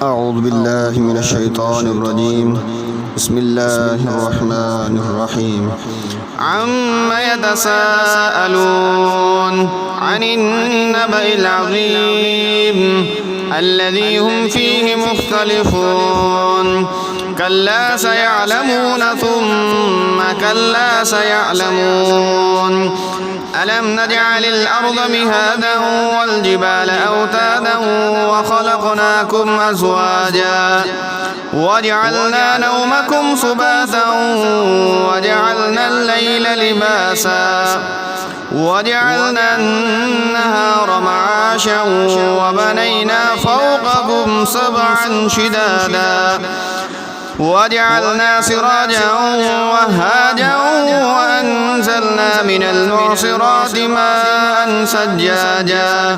أعوذ بالله من الشيطان الرجيم. بسم الله الرحمن الرحيم. عما يتساءلون عن النبأ العظيم الذي هم فيه مختلفون كلا سيعلمون ثم كلا سيعلمون ألم نجعل الأرض مهادا والجبال أوتادا وخلقناكم أزواجا وجعلنا نومكم سباتا وجعلنا الليل لباسا وجعلنا النهار معاشا وبنينا فوقكم سبعا شدادا وجعلنا سراجا وهاجا وأنزلنا من المعصرات ماء ثجاجا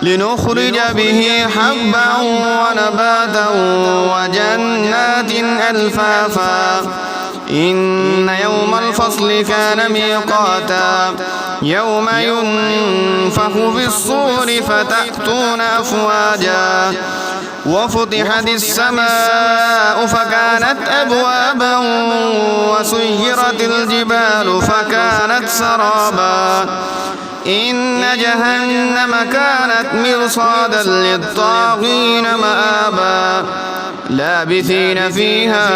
لنخرج به حبا ونباتا وجنات ألفافا إن يوم الفصل كان ميقاتا يوم ينفخ في الصور فتأتون أفواجا وفتحت السماء فكانت أبوابا وسيرت الجبال فكانت سرابا إن جهنم كانت مرصادا للطاغين مآبا لابثين فيها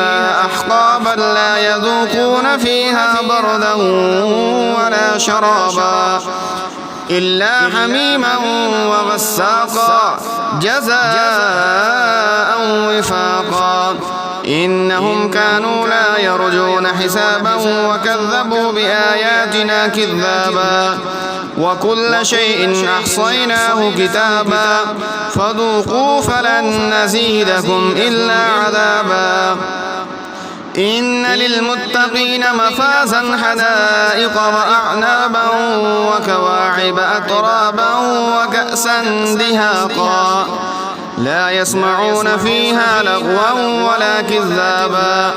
أحقابا لا يذوقون فيها بردا ولا شرابا إلا حميما وغساقا جزاء وفاقا إنهم كانوا لا يرجون حسابا وكذبوا بآياتنا كذابا وكل شيء أحصيناه كتابا فذوقوا فلن نزيدكم إلا عذابا إن للمتقين مفازا حدائق وأعنابا وكواعب أترابا وكأسا دهاقا لا يسمعون فيها لغوا ولا كذابا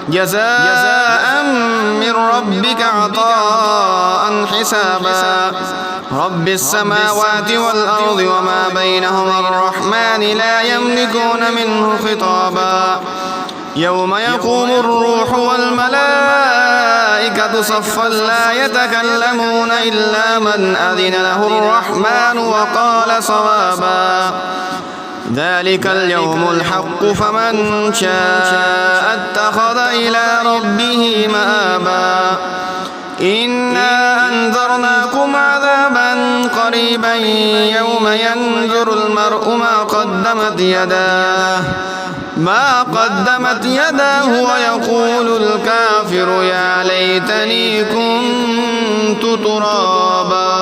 جزاء من ربك عطاء حسابا رب السماوات والأرض وما بينهما الرحمن لا يملكون منه خطابا يوم يقوم الروح والملائكة صفا لا يتكلمون إلا من أذن له الرحمن وقال صوابا ذلك اليوم الحق فمن شاء اتخذ إلى ربه مآبا إنا أنذرناكم عذابا قريبا يوم ينظر المرء ما قدمت يداه ويقول الكافر يا ليتني كنت ترابا.